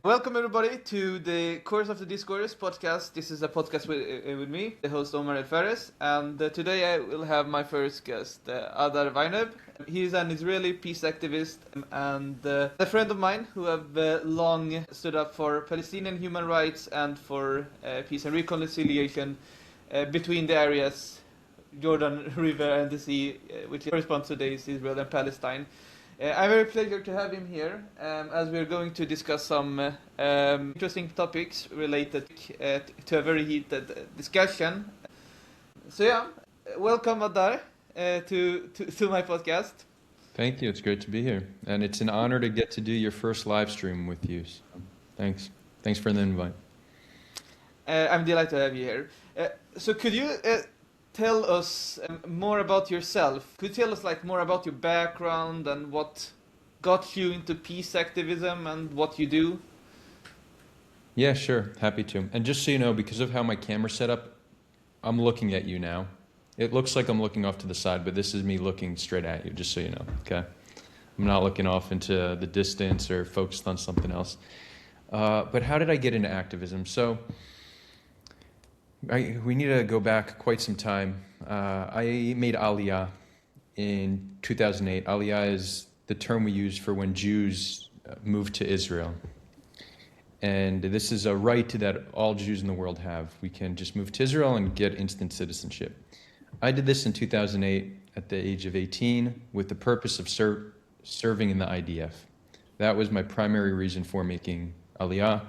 Welcome everybody to the Course of the Discourse podcast. This is a podcast with me, the host Omar El Fares, and today I will have my first guest, Adar Weinreb. He is an Israeli peace activist and a friend of mine who have long stood up for Palestinian human rights and for peace and reconciliation between the areas, Jordan River and the sea, which corresponds today is Israel and Palestine. I'm very pleased to have him here, as we're going to discuss some interesting topics related to a very heated discussion. So yeah, welcome Adar to my podcast. Thank you, it's great to be here. And it's an honor to get to do your first live stream with you. So thanks for the invite. I'm delighted to have you here. So could you tell us more about yourself? Could you tell us more about your background and what got you into peace activism and what you do? Yeah, sure. Happy to. And just so you know, because of how my camera's set up, I'm looking at you now. It looks like I'm looking off to the side, but this is me looking straight at you, just so you know, okay? I'm not looking off into the distance or focused on something else. But how did I get into activism? So we need to go back quite some time. I made Aliyah in 2008. Aliyah is the term we use for when Jews moved to Israel. And this is a right that all Jews in the world have. We can just move to Israel and get instant citizenship. I did this in 2008 at the age of 18 with the purpose of serving in the IDF. That was my primary reason for making Aliyah.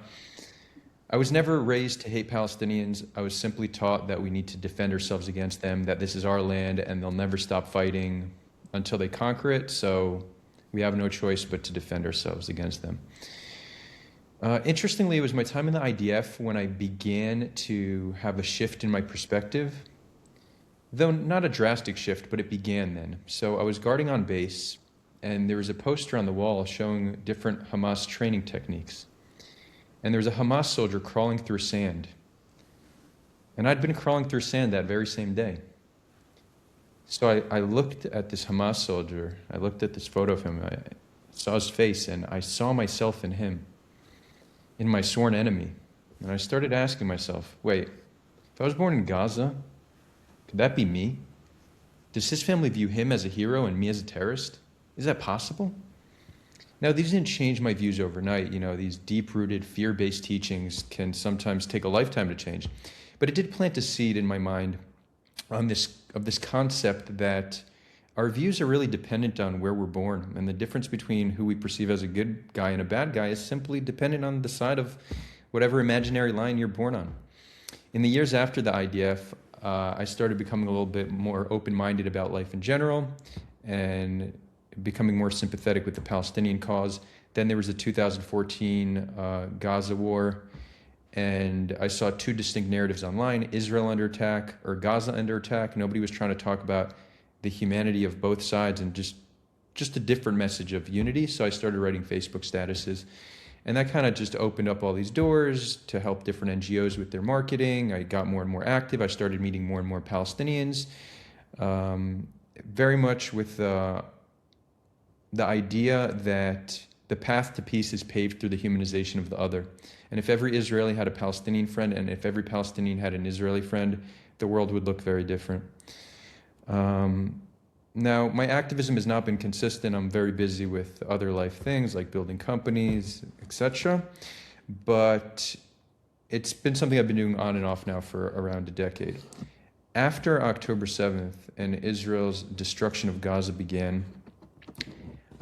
I was never raised to hate Palestinians. I was simply taught that we need to defend ourselves against them, that this is our land and they'll never stop fighting until they conquer it, so we have no choice but to defend ourselves against them. Interestingly, it was my time in the IDF when I began to have a shift in my perspective, though not a drastic shift, but it began then. So I was guarding on base, and there was a poster on the wall showing different Hamas training techniques. And there was a Hamas soldier crawling through sand. And I'd been crawling through sand that very same day. So I looked at this Hamas soldier, I looked at this photo of him, I saw his face, and I saw myself in him, in my sworn enemy. And I started asking myself, wait, if I was born in Gaza, could that be me? Does his family view him as a hero and me as a terrorist? Is that possible? Now, these didn't change my views overnight. These deep-rooted, fear-based teachings can sometimes take a lifetime to change. But it did plant a seed in my mind of this concept that our views are really dependent on where we're born. And the difference between who we perceive as a good guy and a bad guy is simply dependent on the side of whatever imaginary line you're born on. In the years after the IDF, I started becoming a little bit more open-minded about life in general and becoming more sympathetic with the Palestinian cause. Then there was the 2014 Gaza war, and I saw two distinct narratives online: Israel under attack or Gaza under attack. Nobody was trying to talk about the humanity of both sides and just a different message of unity. So I started writing Facebook statuses, and that kind of just opened up all these doors to help different NGOs with their marketing. I got more and more active. I started meeting more and more Palestinians, very much with the idea that the path to peace is paved through the humanization of the other. And if every Israeli had a Palestinian friend, and if every Palestinian had an Israeli friend, the world would look very different. Now, my activism has not been consistent. I'm very busy with other life things like building companies, etc. But it's been something I've been doing on and off now for around a decade. After October 7th and Israel's destruction of Gaza began,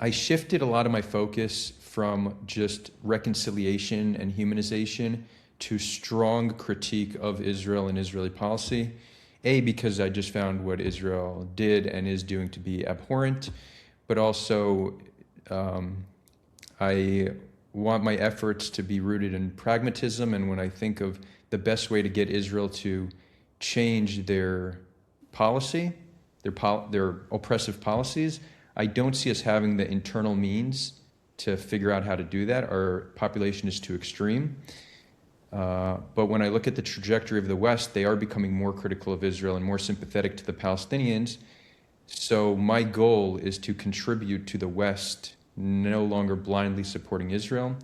I shifted a lot of my focus from just reconciliation and humanization to strong critique of Israel and Israeli policy. Because I just found what Israel did and is doing to be abhorrent, but also I want my efforts to be rooted in pragmatism. And when I think of the best way to get Israel to change their policy, their oppressive policies, I don't see us having the internal means to figure out how to do that. Our population is too extreme. But when I look at the trajectory of the West, they are becoming more critical of Israel and more sympathetic to the Palestinians. So my goal is to contribute to the West no longer blindly supporting Israel,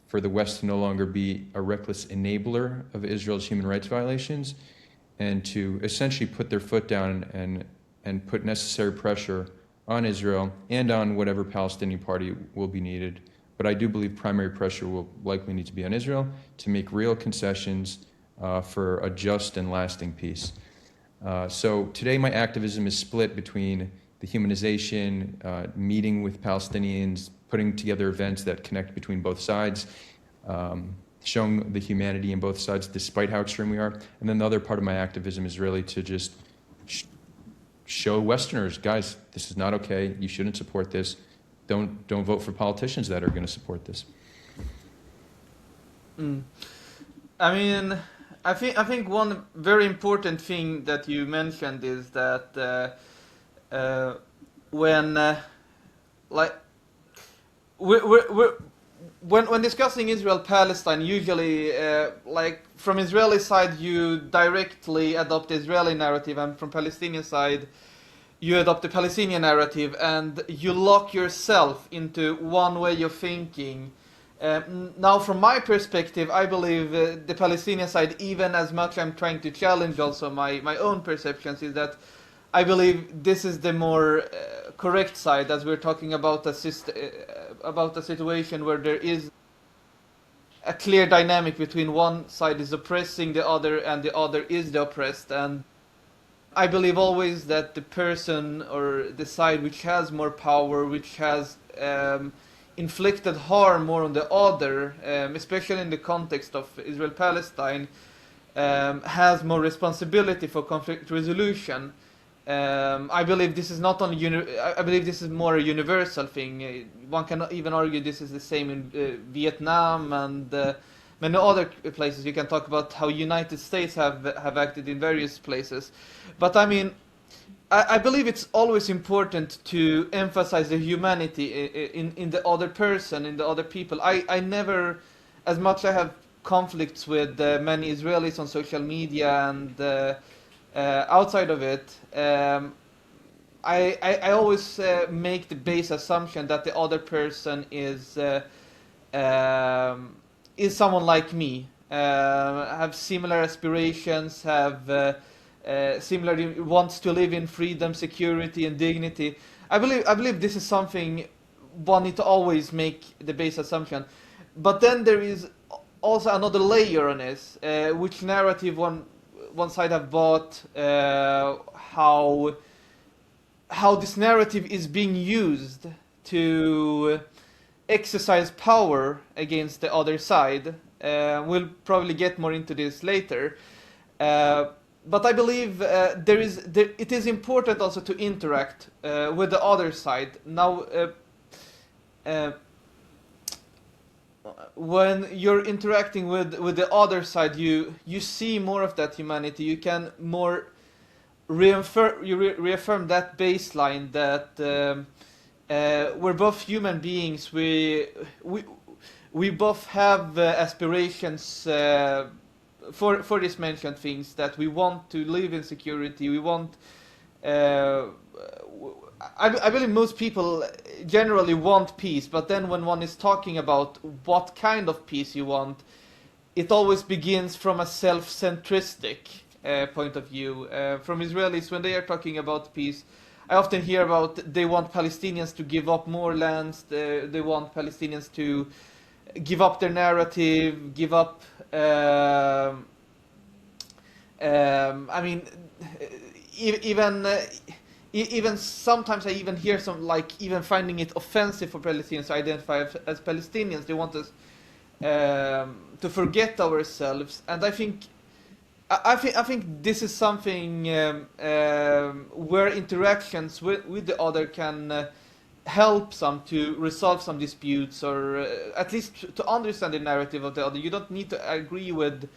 for the West to no longer be a reckless enabler of Israel's human rights violations, and to essentially put their foot down and put necessary pressure on Israel and on whatever Palestinian party will be needed. But I do believe primary pressure will likely need to be on Israel to make real concessions for a just and lasting peace. So today my activism is split between the humanization, meeting with Palestinians, putting together events that connect between both sides, showing the humanity in both sides despite how extreme we are. And then the other part of my activism is really to just show Westerners, guys, this is not okay. You shouldn't support this. Don't vote for politicians that are going to support this. I mean, I think one very important thing that you mentioned is that when discussing Israel-Palestine, usually from Israeli side you directly adopt the Israeli narrative, and from Palestinian side you adopt the Palestinian narrative, and you lock yourself into one way of thinking. Now, from my perspective, I believe the Palestinian side, even as much I'm trying to challenge also my own perceptions, is that I believe this is the more correct side, as we're talking about a situation where there is a clear dynamic between one side is oppressing the other and the other is the oppressed. And I believe always that the person or the side which has more power, which has inflicted harm more on the other, especially in the context of Israel-Palestine, has more responsibility for conflict resolution. I believe this is not only I believe this is more a universal thing. One can even argue this is the same in Vietnam and many other places. You can talk about how United States have acted in various places. But I mean, I believe it's always important to emphasize the humanity in the other person, in the other people. I never, as much I have conflicts with many Israelis on social media and outside of it, I always make the base assumption that the other person is someone like me, have similar aspirations, have similarly wants to live in freedom, security, and dignity. I believe this is something one need to always make the base assumption. But then there is also another layer on this, which narrative one side have bought, how this narrative is being used to exercise power against the other side. We'll probably get more into this later. But I believe it is important also to interact with the other side. Now, when you're interacting with the other side, you see more of that humanity. You can more reaffirm that baseline that we're both human beings. We both have aspirations for these mentioned things, that we want to live in security. We want. I believe most people generally want peace, but then when one is talking about what kind of peace you want, it always begins from a self-centristic point of view. From Israelis, when they are talking about peace, I often hear about they want Palestinians to give up more lands, they want Palestinians to give up their narrative, give up. I mean, even sometimes I even hear some even finding it offensive for Palestinians to identify as Palestinians. They want us to forget ourselves, and I think this is something where interactions with the other can help some to resolve some disputes, or at least to understand the narrative of the other. You don't need to agree with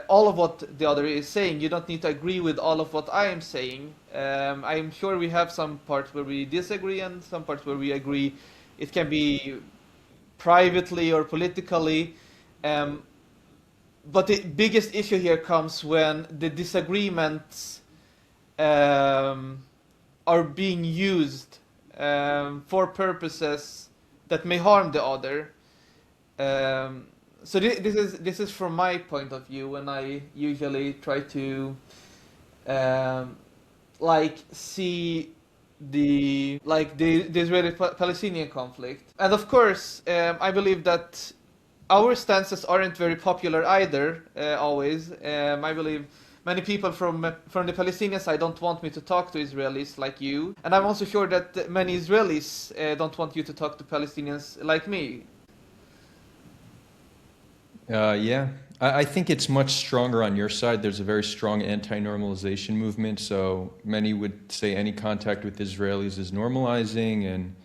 all of what the other is saying. You don't need to agree with all of what I am saying. I'm sure we have some parts where we disagree and some parts where we agree. It can be privately or politically. But the biggest issue here comes when the disagreements are being used for purposes that may harm the other. So this is from my point of view when I usually try to see the Israeli-Palestinian conflict, and of course I believe that our stances aren't very popular either. Always, I believe many people from the Palestinian side don't want me to talk to Israelis like you, and I'm also sure that many Israelis don't want you to talk to Palestinians like me. Yeah, I think it's much stronger on your side. There's a very strong anti-normalization movement, so many would say any contact with Israelis is normalizing and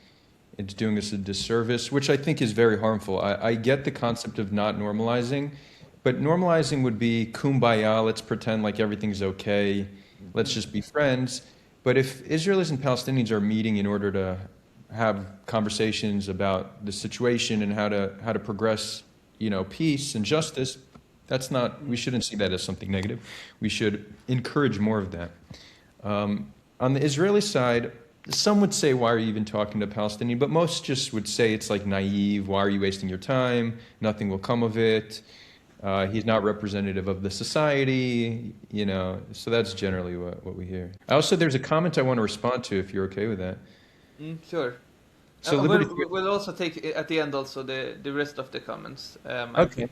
it's doing us a disservice, which I think is very harmful. I get the concept of not normalizing, but normalizing would be kumbaya, let's pretend like everything's okay, let's just be friends. But if Israelis and Palestinians are meeting in order to have conversations about the situation and how to progress, peace and justice, we shouldn't see that as something negative. We should encourage more of that. On the Israeli side, some would say, why are you even talking to Palestinian? But most just would say it's like naive. Why are you wasting your time? Nothing will come of it. He's not representative of the society, So that's generally what we hear. Also, there's a comment I want to respond to if you're okay with that. Sure. So we'll also take at the end also the rest of the comments. Okay.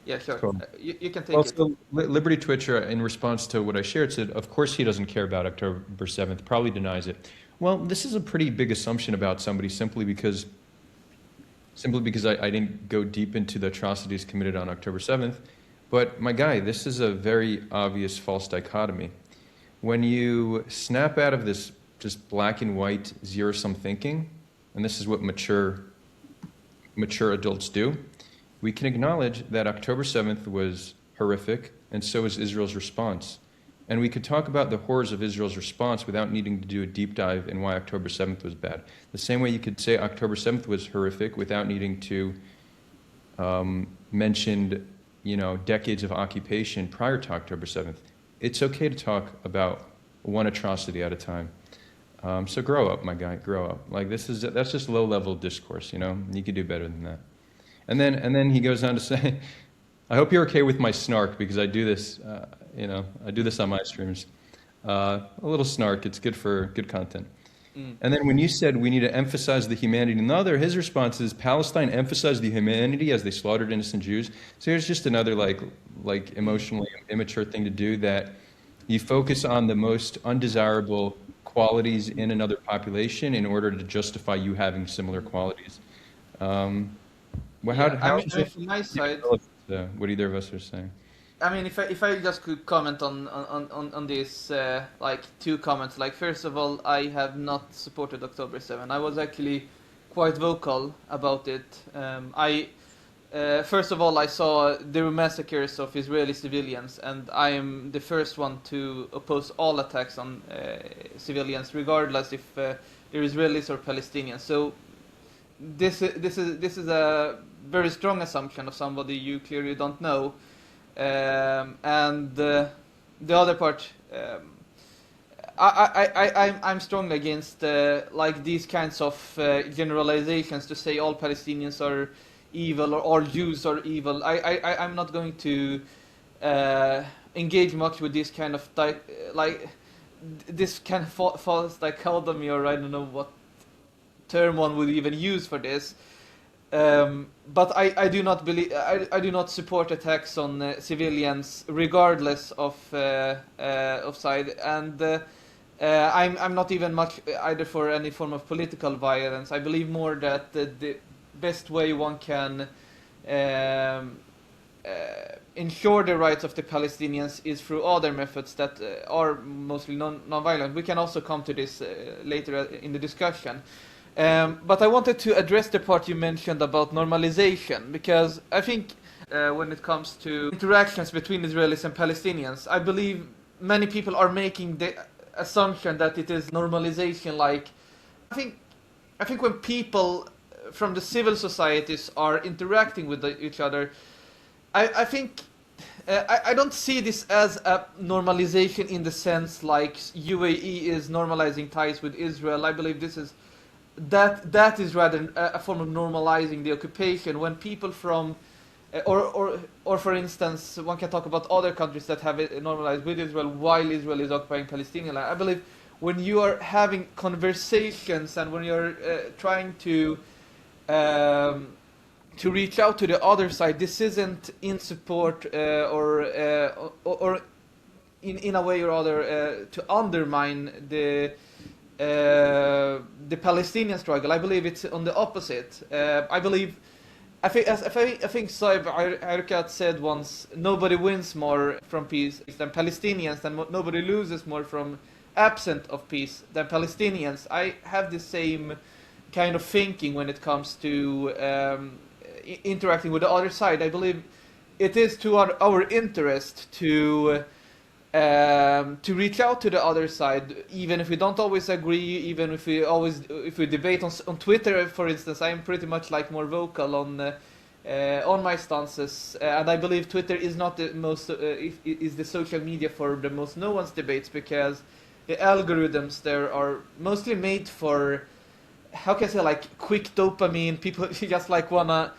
Yeah, sure. Cool. You can take also, it. Liberty Twitcher, in response to what I shared, said, of course he doesn't care about October 7th, probably denies it. Well, this is a pretty big assumption about somebody simply because I didn't go deep into the atrocities committed on October 7th. But my guy, this is a very obvious false dichotomy. When you snap out of this just black and white zero-sum thinking, and this is what mature adults do, we can acknowledge that October 7th was horrific, and so is Israel's response. And we could talk about the horrors of Israel's response without needing to do a deep dive in why October 7th was bad. The same way you could say October 7th was horrific without needing to mention, decades of occupation prior to October 7th. It's okay to talk about one atrocity at a time. So grow up, my guy, grow up. That's just low-level discourse, You could do better than that. And then he goes on to say, I hope you're okay with my snark because I do this, I do this on my streams. A little snark, it's good content. And then when you said we need to emphasize the humanity in the other, his response is Palestine emphasized the humanity as they slaughtered innocent Jews. So here's just another like emotionally immature thing to do, that you focus on the most undesirable qualities in another population in order to justify you having similar qualities. From my side, what either of us are saying. I mean, if I just could comment on this, two comments. First of all, I have not supported October 7. I was actually quite vocal about it. First of all, I saw the massacres of Israeli civilians, and I am the first one to oppose all attacks on civilians, regardless if they're Israelis or Palestinians. So this is a very strong assumption of somebody you clearly don't know. And the other part, I'm strongly against these kinds of generalizations to say all Palestinians are evil or all Jews are evil. I'm not going to engage much with this kind of false dichotomy, or I don't know what term one would even use for this. But I do not believe I do not support attacks on civilians regardless of side, and I'm not even much either for any form of political violence. I believe more that the best way one can ensure the rights of the Palestinians is through other methods that are mostly non-violent. We can also come to this later in the discussion. But I wanted to address the part you mentioned about normalization, because I think when it comes to interactions between Israelis and Palestinians, I believe many people are making the assumption that it is normalization. I think when people from the civil societies are interacting with each other, I think I don't see this as a normalization in the sense like UAE is normalizing ties with Israel. I believe this is that is rather a form of normalizing the occupation when people from or for instance, one can talk about other countries that have it normalized with Israel while Israel is occupying Palestinian land. I believe when you are having conversations and when you're trying to reach out to the other side, this isn't in support or in a way or other to undermine the Palestinian struggle. I believe it's on the opposite. I think Saib Arkat said once, nobody wins more from peace than Palestinians, and nobody loses more from absent of peace than Palestinians. I have the same kind of thinking when it comes to interacting with the other side. I believe it is to our interest to reach out to the other side, even if we don't always agree, even if we debate on Twitter, for instance. I'm pretty much like more vocal on my stances, and I believe Twitter is not the most is the social media for the most nuanced debates, because the algorithms there are mostly made for, how can I say, like quick dopamine. People just like wanna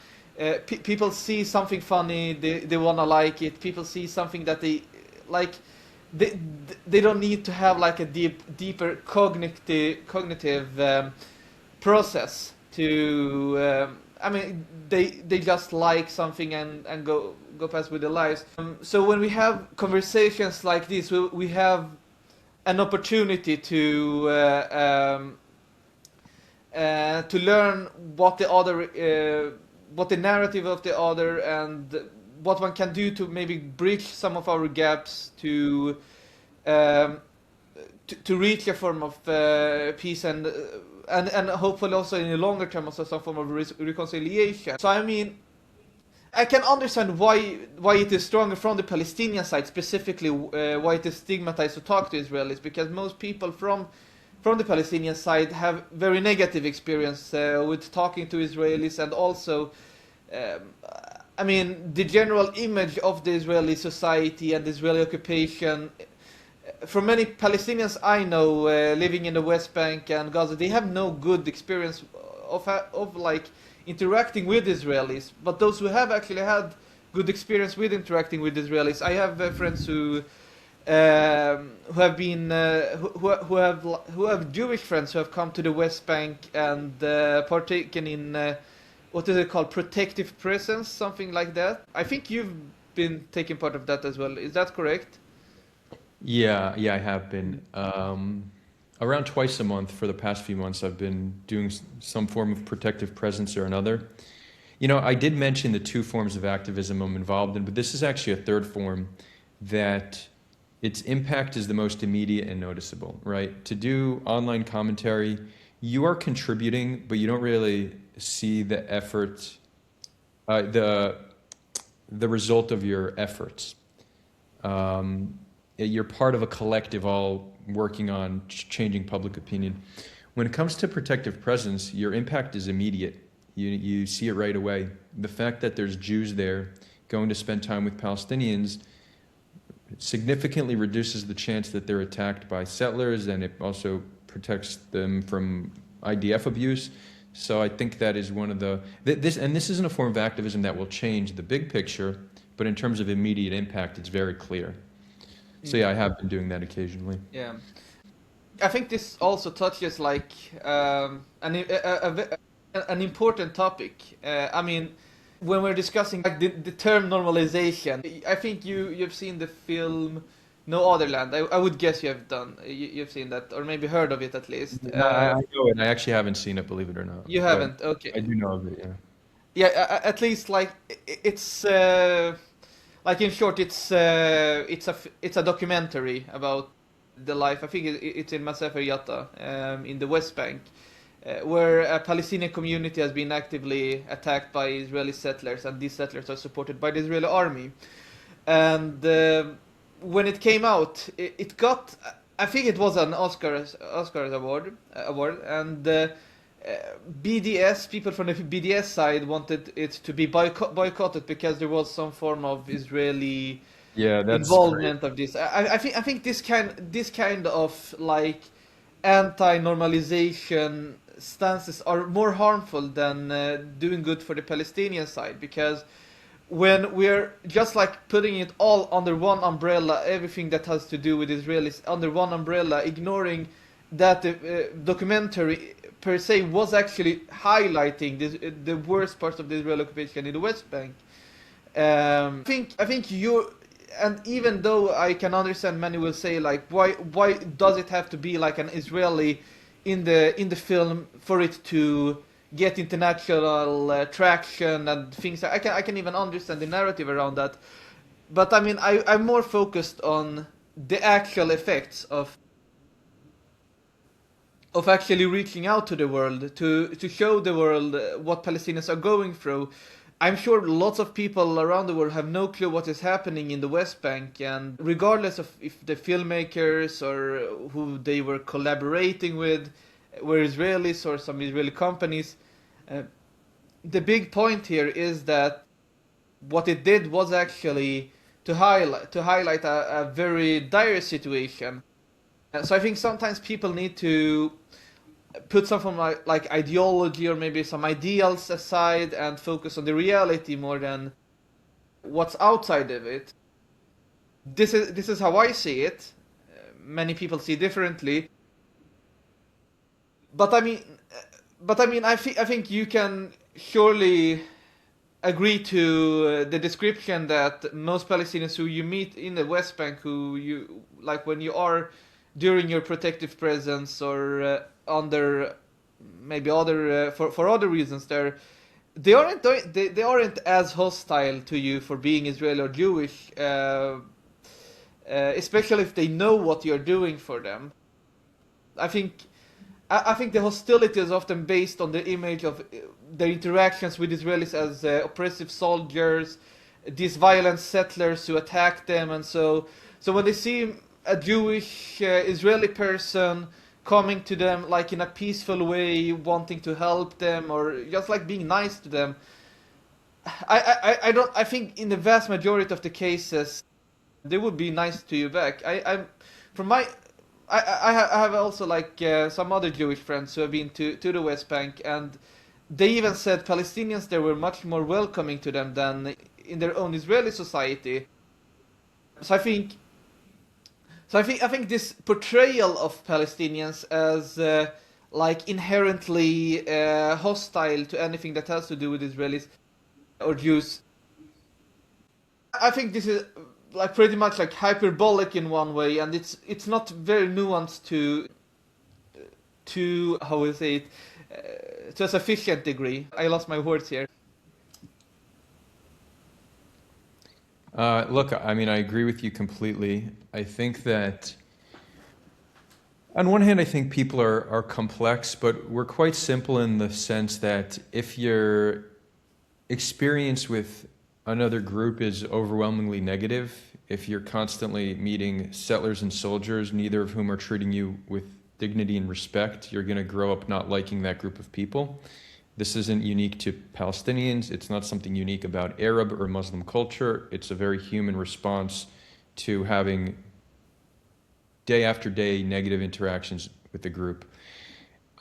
people see something funny, they wanna like it. People see something that they like. They don't need to have like a deeper cognitive process to. I mean, they just like something and go past with their lives. So when we have conversations like this, we have an opportunity to learn what the narrative of the other, and what one can do to maybe bridge some of our gaps to reach a form of peace and hopefully also in the longer term also some form of reconciliation. So I mean, I can understand why it is stronger from the Palestinian side, specifically why it is stigmatized to talk to Israelis, because most people from the Palestinian side have very negative experience with talking to Israelis, and also I mean, the general image of the Israeli society and the Israeli occupation, for many Palestinians I know living in the West Bank and Gaza, they have no good experience of like interacting with Israelis. But those who have actually had good experience with interacting with Israelis, I have friends who have been who have Jewish friends who have come to the West Bank and partaken in what is it called, protective presence, something like that. I think you've been taking part of that as well. Is that correct? Yeah, I have been. Around twice a month for the past few months, I've been doing some form of protective presence or another. You know, I did mention the two forms of activism I'm involved in, but this is actually a third form that its impact is the most immediate and noticeable, right? To do online commentary, you are contributing, but you don't really see the effort, the result of your efforts. You're part of a collective all working on changing public opinion. When it comes to protective presence, your impact is immediate. You see it right away. The fact that there's Jews there going to spend time with Palestinians significantly reduces the chance that they're attacked by settlers, and it also protects them from IDF abuse. So I think that is one of this isn't a form of activism that will change the big picture, but in terms of immediate impact, it's very clear. So yeah, I have been doing that occasionally. Yeah, I think this also touches like an important topic. I mean, when we're discussing like the term normalization, I think you've seen the film No Other Land. I would guess you've seen that, or maybe heard of it at least. I know it. I actually haven't seen it, believe it or not. You haven't? Okay. I do know of it, yeah. Yeah, at least like it's like in short, it's a documentary about the life. I think it's in Masefer Yatta in the West Bank, where a Palestinian community has been actively attacked by Israeli settlers, and these settlers are supported by the Israeli army. And when it came out, it got, I think it was an Oscars award, and BDS, people from the BDS side wanted it to be boycotted because there was some form of Israeli involvement of this. I think this kind of like anti-normalization stances are more harmful than doing good for the Palestinian side, because when we're just like putting it all under one umbrella, everything that has to do with Israelis under one umbrella, ignoring that the documentary per se was actually highlighting the worst parts of the Israeli occupation in the West Bank. I think you, and even though I can understand many will say like why does it have to be like an Israeli in the film for it to get international traction and things. I can even understand the narrative around that, but I mean I'm more focused on the actual effects of actually reaching out to the world to show the world what Palestinians are going through. I'm sure lots of people around the world have no clue what is happening in the West Bank, and regardless of if the filmmakers or who they were collaborating with were Israelis or some Israeli companies, the big point here is that what it did was actually to highlight a very dire situation. So I think sometimes people need to put some from like ideology or maybe some ideals aside and focus on the reality more than what's outside of it. This is how I see it. Many people see differently. But I mean, I think you can surely agree to the description that most Palestinians who you meet in the West Bank, who you like when you are during your protective presence or under maybe other for other reasons, they aren't as hostile to you for being Israeli or Jewish, especially if they know what you're doing for them. I think the hostility is often based on the image of their interactions with Israelis as oppressive soldiers, these violent settlers who attack them, and so when they see a Jewish Israeli person coming to them like in a peaceful way, wanting to help them or just like being nice to them, I think in the vast majority of the cases they would be nice to you back. I have also like some other Jewish friends who have been to the West Bank, and they even said Palestinians there were much more welcoming to them than in their own Israeli society. So I think this portrayal of Palestinians as like inherently hostile to anything that has to do with Israelis or Jews, I think this is like pretty much like hyperbolic in one way, and it's not very nuanced to how we say it, to a sufficient degree. I lost my words here. Look, I mean, I agree with you completely. I think that, on one hand, I think people are complex, but we're quite simple in the sense that if your experience with another group is overwhelmingly negative, if you're constantly meeting settlers and soldiers, neither of whom are treating you with dignity and respect, you're going to grow up not liking that group of people. This isn't unique to Palestinians. It's not something unique about Arab or Muslim culture. It's a very human response to having day after day negative interactions with the group.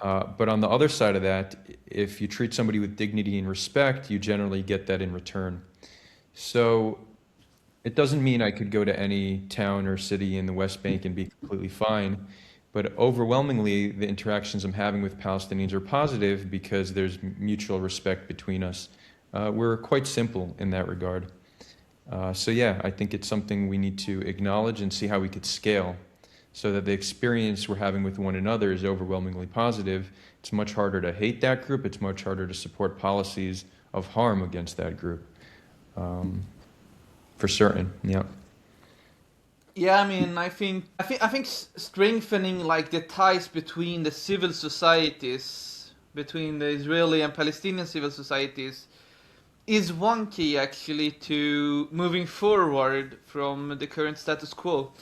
But on the other side of that, if you treat somebody with dignity and respect, you generally get that in return. So it doesn't mean I could go to any town or city in the West Bank and be completely fine. But overwhelmingly, the interactions I'm having with Palestinians are positive because there's mutual respect between us. We're quite simple in that regard. So yeah, I think it's something we need to acknowledge and see how we could scale so that the experience we're having with one another is overwhelmingly positive. It's much harder to hate that group. It's much harder to support policies of harm against that group. For certain, yeah. Yeah, I mean, I think strengthening like the ties between the civil societies, between the Israeli and Palestinian civil societies, is one key actually to moving forward from the current status quo.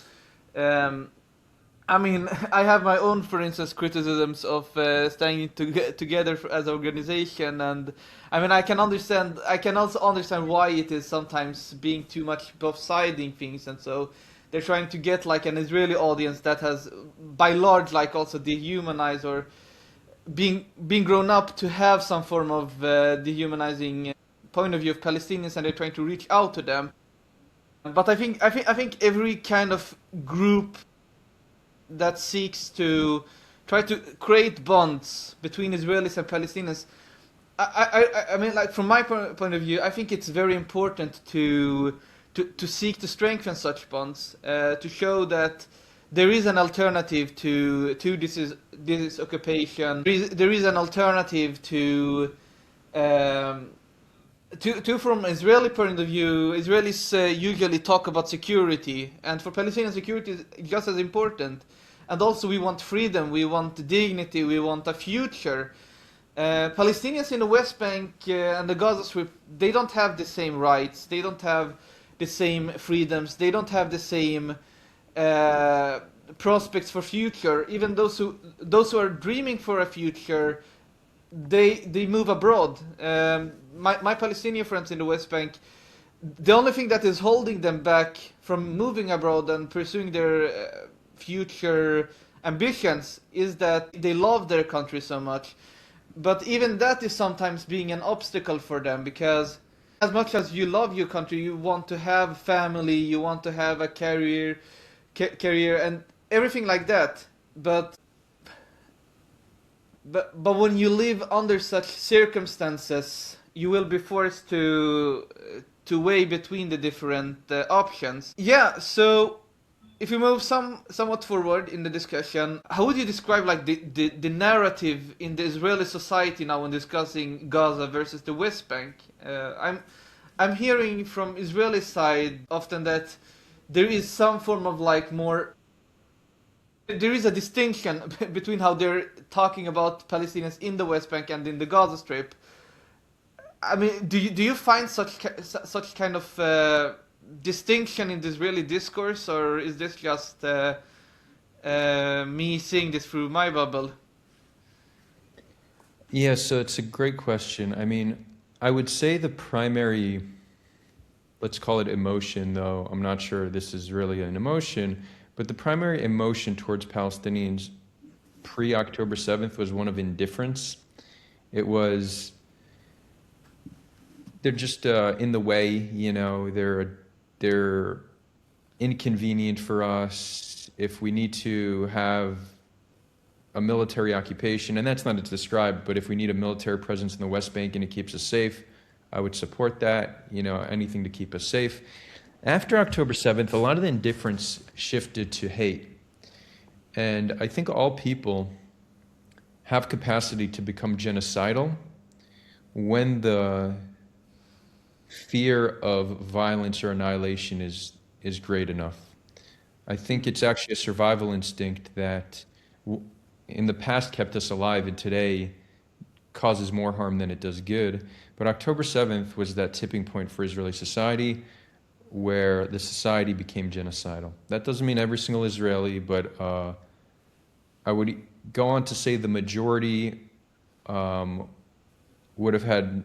I mean, I have my own, for instance, criticisms of staying together as an organization, and I mean, I can also understand why it is sometimes being too much both-siding things, and so they're trying to get like an Israeli audience that has, by large, like also dehumanized or being grown up to have some form of dehumanizing point of view of Palestinians, and they're trying to reach out to them. But I think every kind of group that seeks to try to create bonds between Israelis and Palestinians, I mean, like from my point of view, I think it's very important to seek to strengthen such bonds, to show that there is an alternative to this occupation. There is an alternative to from Israeli point of view. Israelis usually talk about security, and for Palestinian security is just as important. And also we want freedom, we want dignity, we want a future. Palestinians in the West Bank and the Gaza Strip, they don't have the same rights, they don't have the same freedoms, they don't have the same prospects for future. Even those who are dreaming for a future, they move abroad. My Palestinian friends in the West Bank, the only thing that is holding them back from moving abroad and pursuing their future ambitions is that they love their country so much. But even that is sometimes being an obstacle for them, because as much as you love your country, you want to have family, you want to have a career and everything like that. But when you live under such circumstances, you will be forced to weigh between the different options. Yeah, so if we move somewhat forward in the discussion, how would you describe like the narrative in the Israeli society now when discussing Gaza versus the West Bank? I'm hearing from Israeli side often that there is some form of like more. There is a distinction between how they're talking about Palestinians in the West Bank and in the Gaza Strip. I mean, do you find such kind of distinction in the Israeli discourse, or is this just me seeing this through my bubble? Yeah, so it's a great question. I mean, I would say the primary, let's call it emotion, though I'm not sure this is really an emotion, but the primary emotion towards Palestinians pre-October 7th was one of indifference. It was, they're just in the way, you know, they're inconvenient for us. If we need to have a military occupation, and that's not to describe, but if we need a military presence in the West Bank and it keeps us safe, I would support that, you know, anything to keep us safe. After October 7th, a lot of the indifference shifted to hate. And I think all people have capacity to become genocidal when the fear of violence or annihilation is great enough. I think it's actually a survival instinct that in the past kept us alive and today causes more harm than it does good. But October 7th was that tipping point for Israeli society where the society became genocidal. That doesn't mean every single Israeli, but I would go on to say the majority would have had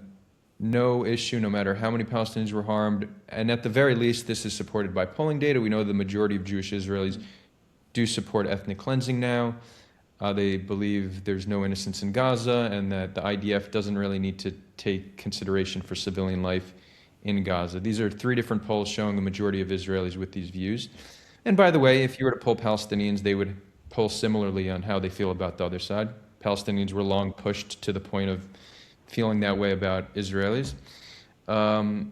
no issue no matter how many Palestinians were harmed. And at the very least, this is supported by polling data. We know the majority of Jewish Israelis do support ethnic cleansing now. They believe there's no innocence in Gaza and that the IDF doesn't really need to take consideration for civilian life in Gaza. These are 3 different polls showing the majority of Israelis with these views. And by the way, if you were to poll Palestinians, they would poll similarly on how they feel about the other side. Palestinians were long pushed to the point of feeling that way about Israelis. And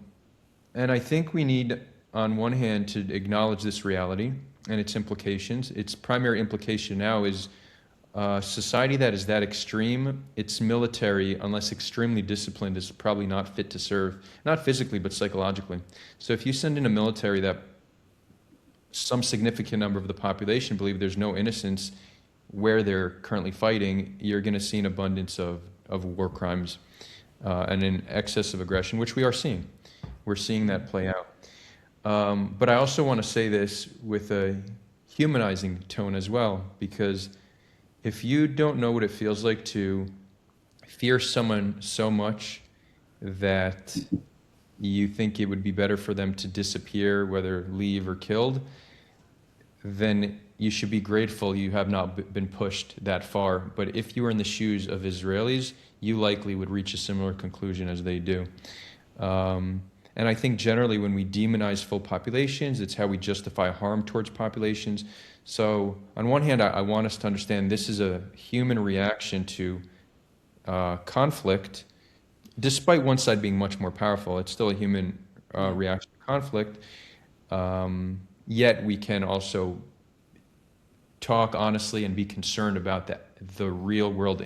I think we need, on one hand, to acknowledge this reality and its implications. Its primary implication now is society that is that extreme, its military, unless extremely disciplined, is probably not fit to serve, not physically, but psychologically. So if you send in a military that some significant number of the population believe there's no innocence where they're currently fighting, you're going to see an abundance of war crimes and an excess of aggression, which we are seeing. We're seeing that play out. But I also want to say this with a humanizing tone as well, because if you don't know what it feels like to fear someone so much that you think it would be better for them to disappear, whether leave or killed, then you should be grateful you have not been pushed that far. But if you were in the shoes of Israelis, you likely would reach a similar conclusion as they do. And I think generally when we demonize full populations, it's how we justify harm towards populations. So on one hand, I want us to understand this is a human reaction to conflict. Despite one side being much more powerful, it's still a human reaction to conflict. Yet we can also talk honestly and be concerned about the real world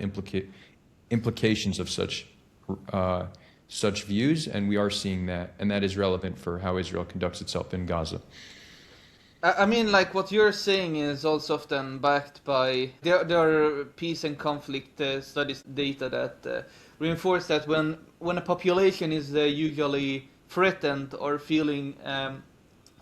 implications of such views, and we are seeing that, and that is relevant for how Israel conducts itself in Gaza. I mean, like what you're saying is also often backed by there are peace and conflict studies data that reinforce that when a population is usually threatened or feeling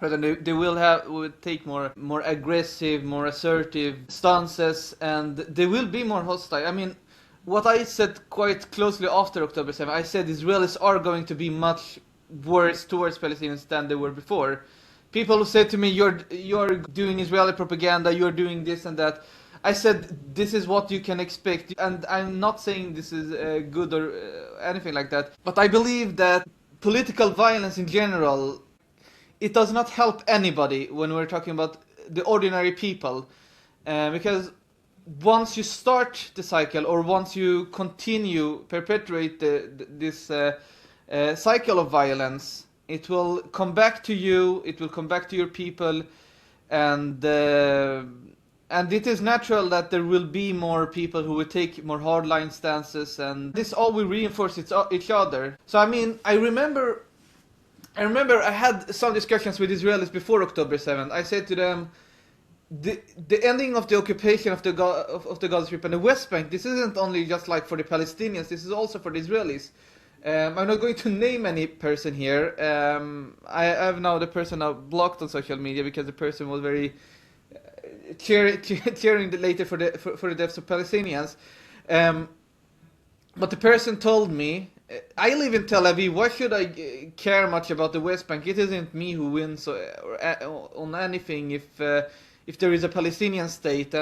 they will take more aggressive, more assertive stances, and they will be more hostile. I mean, what I said quite closely after October 7, I said Israelis are going to be much worse towards Palestinians than they were before. People who said to me, you're doing Israeli propaganda, you're doing this and that. I said, this is what you can expect. And I'm not saying this is good or anything like that. But I believe that political violence in general, it does not help anybody when we're talking about the ordinary people. Because once you start the cycle, or once you perpetuate this cycle of violence, it will come back to you, it will come back to your people, and it is natural that there will be more people who will take more hardline stances, and this all will reinforce each other. So I mean, I remember I had some discussions with Israelis before October 7th. I said to them, the ending of the occupation of the Gaza Strip and the West Bank, this isn't only just like for the Palestinians, this is also for the Israelis. I'm not going to name any person here. I have now the person blocked on social media because the person was very cheering later for the deaths of Palestinians. But the person told me, I live in Tel Aviv, why should I care much about the West Bank? It isn't me who wins on anything if there is a Palestinian state.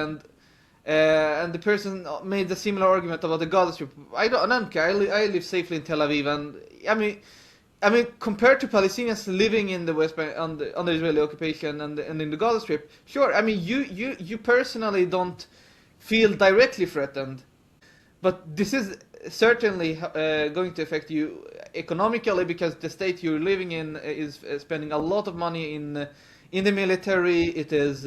And the person made a similar argument about the Gaza Strip. I don't care. I live safely in Tel Aviv, and I mean, compared to Palestinians living in the West Bank under Israeli occupation and in the Gaza Strip, sure. I mean, you personally don't feel directly threatened, but this is certainly going to affect you economically because the state you're living in is spending a lot of money in the military. It is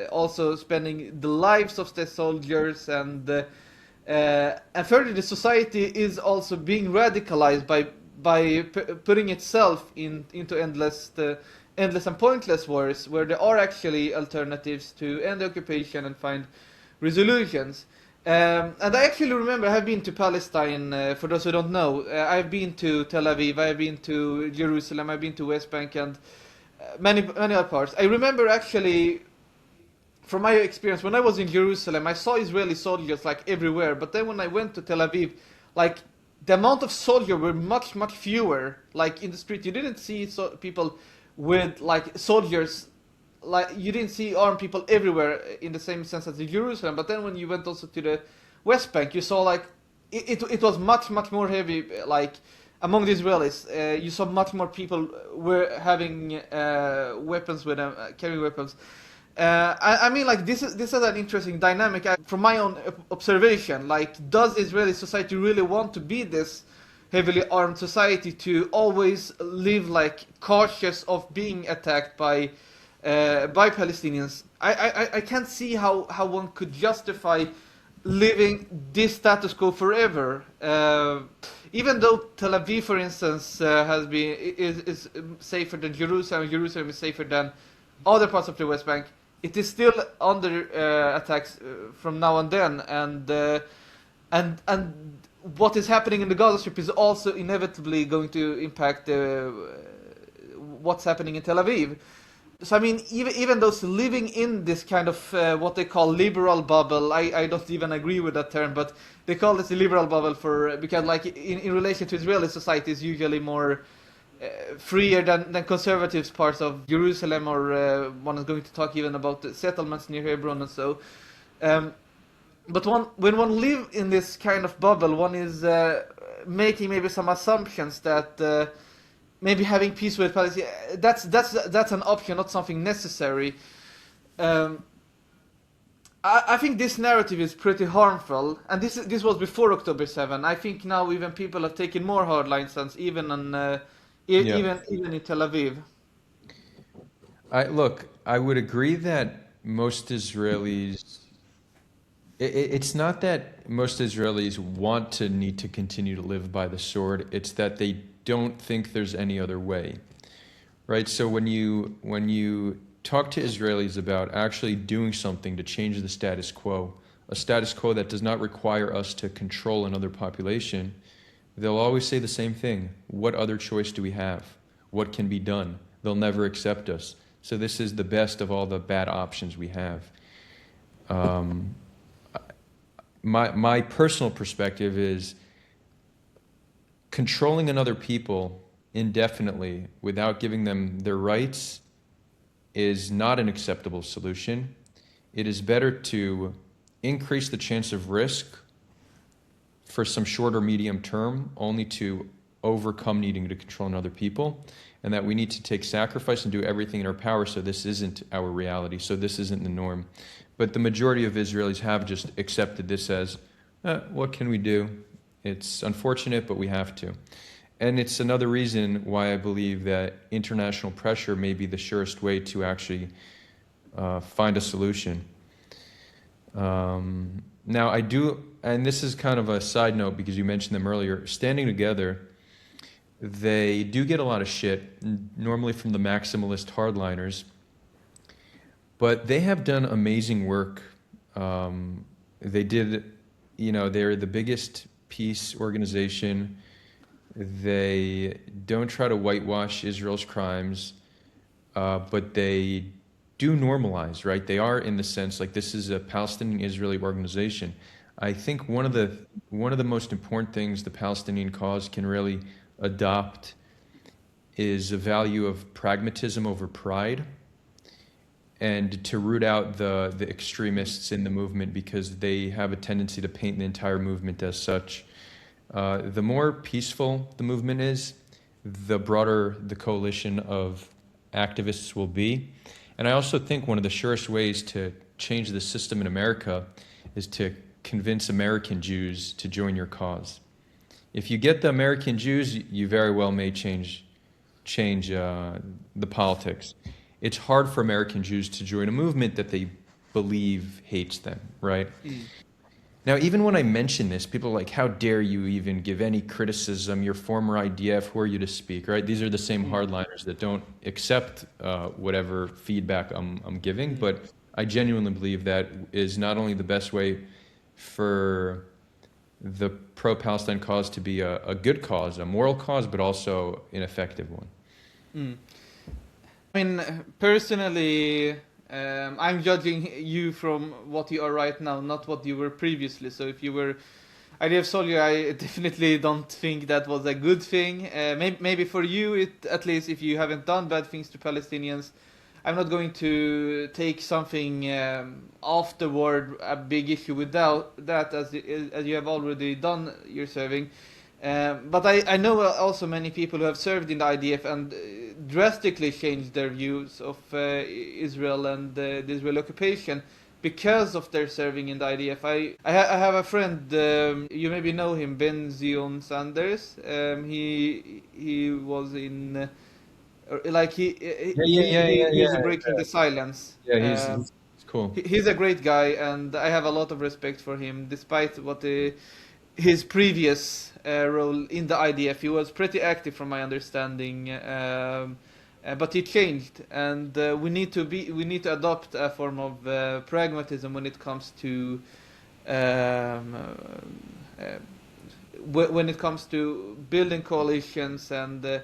also spending the lives of the soldiers, and further, the society is also being radicalized by putting itself into endless and pointless wars, where there are actually alternatives to end the occupation and find resolutions. And I actually remember I have been to Palestine. For those who don't know, I've been to Tel Aviv, I've been to Jerusalem, I've been to West Bank, and many other parts. I remember actually, from my experience, when I was in Jerusalem, I saw Israeli soldiers like everywhere. But then when I went to Tel Aviv, like the amount of soldiers were much fewer. Like in the street, you didn't see people with like soldiers. Like you didn't see armed people everywhere in the same sense as in Jerusalem. But then when you went also to the West Bank, you saw like it was much more heavy. Like among the Israelis, you saw much more people were having weapons with them, carrying weapons. I mean, like this is an interesting dynamic from my own observation. Like, does Israeli society really want to be this heavily armed society, to always live like cautious of being attacked by Palestinians? I can't see how one could justify living this status quo forever. Even though Tel Aviv, for instance, is safer than Jerusalem, Jerusalem is safer than other parts of the West Bank, it is still under attacks from now and then, and what is happening in the Gaza Strip is also inevitably going to impact what's happening in Tel Aviv. So I mean, even those living in this kind of what they call liberal bubble, I don't even agree with that term, but they call this a liberal bubble because like in relation to Israeli society is usually more freer than conservatives parts of Jerusalem, or one is going to talk even about the settlements near Hebron and so. But when one lives in this kind of bubble, one is making maybe some assumptions that maybe having peace with Palestine, that's an option, not something necessary. I think this narrative is pretty harmful, and this was before October 7. I think now even people have taken more hardline stance, even even in Tel Aviv. I would agree that most Israelis. It's not that most Israelis want to need to continue to live by the sword. It's that they don't think there's any other way, right? So when you talk to Israelis about actually doing something to change the status quo, a status quo that does not require us to control another population, they'll always say the same thing. What other choice do we have? What can be done? They'll never accept us. So this is the best of all the bad options we have. My personal perspective is controlling another people indefinitely without giving them their rights is not an acceptable solution. It is better to increase the chance of risk for some short or medium term, only to overcome needing to control other people, and that we need to take sacrifice and do everything in our power so this isn't our reality, so this isn't the norm. But the majority of Israelis have just accepted this as, what can we do? It's unfortunate, but we have to. And it's another reason why I believe that international pressure may be the surest way to actually find a solution. Now, I do, and this is kind of a side note because you mentioned them earlier, standing together, they do get a lot of shit, normally from the maximalist hardliners, but they have done amazing work. They did, they're the biggest peace organization. They don't try to whitewash Israel's crimes, but they do normalize, right? They are, in the sense, like, this is a Palestinian-Israeli organization. I think one of the most important things the Palestinian cause can really adopt is a value of pragmatism over pride, and to root out the extremists in the movement, because they have a tendency to paint the entire movement as such. The more peaceful the movement is, the broader the coalition of activists will be. And I also think one of the surest ways to change the system in America is to convince American Jews to join your cause. If you get the American Jews, you very well may change the politics. It's hard for American Jews to join a movement that they believe hates them, right? Now, even when I mention this, people are like, how dare you even give any criticism? Your former IDF, who are you to speak, right? These are the same hardliners that don't accept whatever feedback I'm giving, but I genuinely believe that is not only the best way for the pro-Palestine cause to be a good cause, a moral cause, but also an effective one. I mean, personally, I'm judging you from what you are right now, not what you were previously. So if you were IDF soldier, I definitely don't think that was a good thing. Maybe for you, at least if you haven't done bad things to Palestinians, I'm not going to take something afterward a big issue with that, as you have already done your serving. But I know also many people who have served in the IDF and drastically changed their views of Israel and the Israeli occupation because of their serving in the IDF. I have a friend, you maybe know him, Ben Zion Sanders. He was in, he's breaking the silence. Yeah, he's cool. He's a great guy, and I have a lot of respect for him, despite what his previous role in the IDF. He was pretty active, from my understanding, but he changed, and we need to adopt a form of pragmatism when it comes to building coalitions and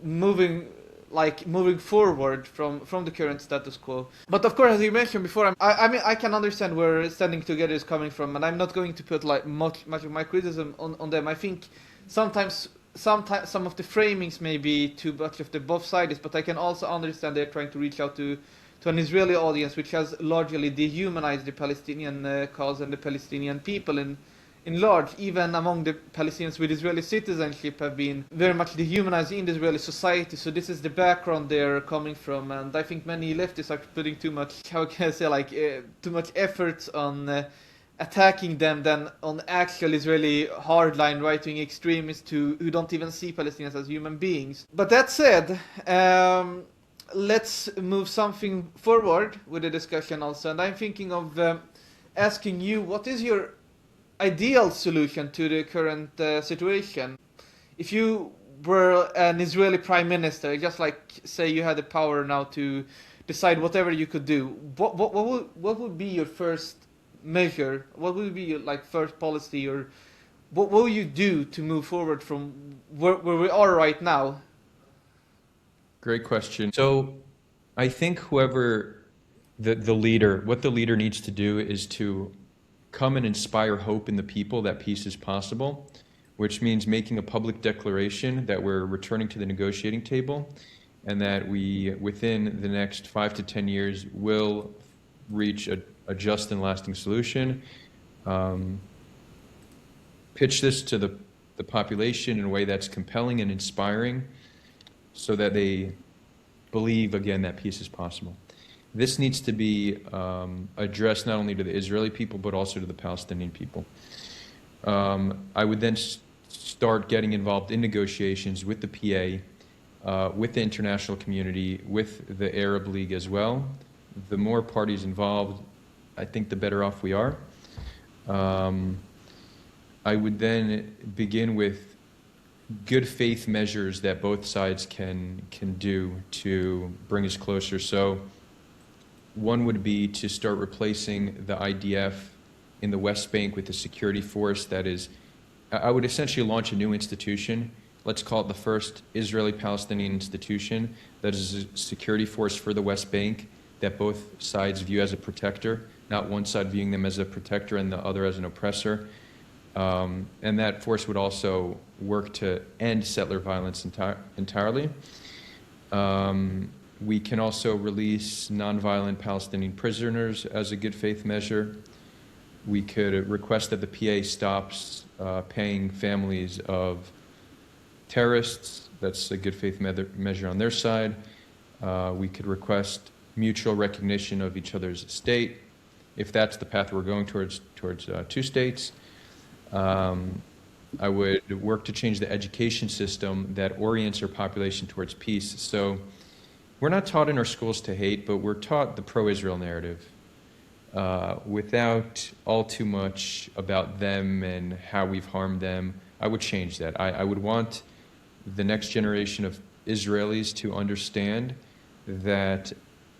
moving forward from the current status quo. But of course, as you mentioned before, I mean, I can understand where standing together is coming from, and I'm not going to put much of my criticism on them. I think sometimes sometimes some of the framings may be too much of the both sides, but I can also understand they're trying to reach out to an Israeli audience which has largely dehumanized the Palestinian cause and the Palestinian people in large, even among the Palestinians with Israeli citizenship, have been very much dehumanized in the Israeli society. So this is the background they're coming from, and I think many leftists are putting too much, how can I say, like too much effort on attacking them than on actual Israeli hardline right-wing extremists who don't even see Palestinians as human beings. But that said, let's move something forward with the discussion also, and I'm thinking of asking you, what is your ideal solution to the current situation? If you were an Israeli prime minister, just like say you had the power now to decide whatever you could do, what would be your first measure? What would be your first policy, or what will you do to move forward from where we are right now? Great question. So I think whoever the leader, what the leader needs to do is to come and inspire hope in the people that peace is possible, which means making a public declaration that we're returning to the negotiating table and that we, within the next 5 to 10 years, will reach a just and lasting solution. Pitch this to the population in a way that's compelling and inspiring so that they believe, again, that peace is possible. This needs to be addressed not only to the Israeli people, but also to the Palestinian people. I would then start getting involved in negotiations with the PA, with the international community, with the Arab League as well. The more parties involved, I think the better off we are. I would then begin with good faith measures that both sides can do to bring us closer. So one would be to start replacing the IDF in the West Bank with a security force that is, I would essentially launch a new institution. Let's call it the first Israeli-Palestinian institution that is a security force for the West Bank that both sides view as a protector, not one side viewing them as a protector and the other as an oppressor. And that force would also work to end settler violence entirely. We can also release nonviolent Palestinian prisoners as a good faith measure. We could request that the PA stops paying families of terrorists. That's a good faith measure on their side. We could request mutual recognition of each other's state, if that's the path we're going towards two states. I would work to change the education system that orients our population towards peace. So we're not taught in our schools to hate, but we're taught the pro-Israel narrative without all too much about them and how we've harmed them. I would change that. I would want the next generation of Israelis to understand that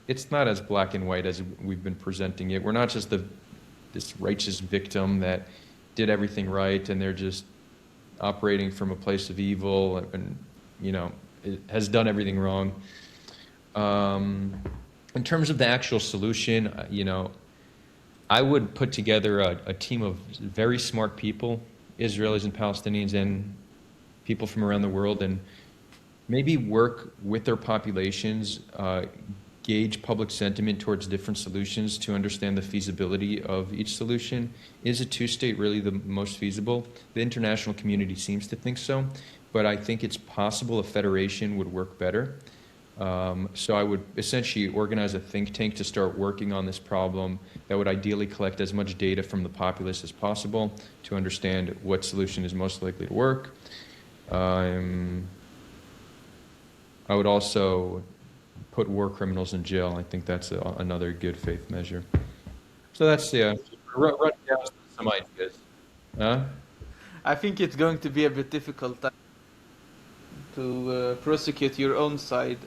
it's not as black and white as we've been presenting it. We're not just this righteous victim that did everything right and they're just operating from a place of evil and it has done everything wrong. In terms of the actual solution, I would put together a team of very smart people, Israelis and Palestinians and people from around the world, and maybe work with their populations, gauge public sentiment towards different solutions to understand the feasibility of each solution. Is a two-state really the most feasible? The international community seems to think so, but I think it's possible a federation would work better. So I would essentially organize a think tank to start working on this problem that would ideally collect as much data from the populace as possible to understand what solution is most likely to work. I would also put war criminals in jail. I think that's another good faith measure. So that's, run down some ideas. I think it's going to be a bit difficult to prosecute your own side.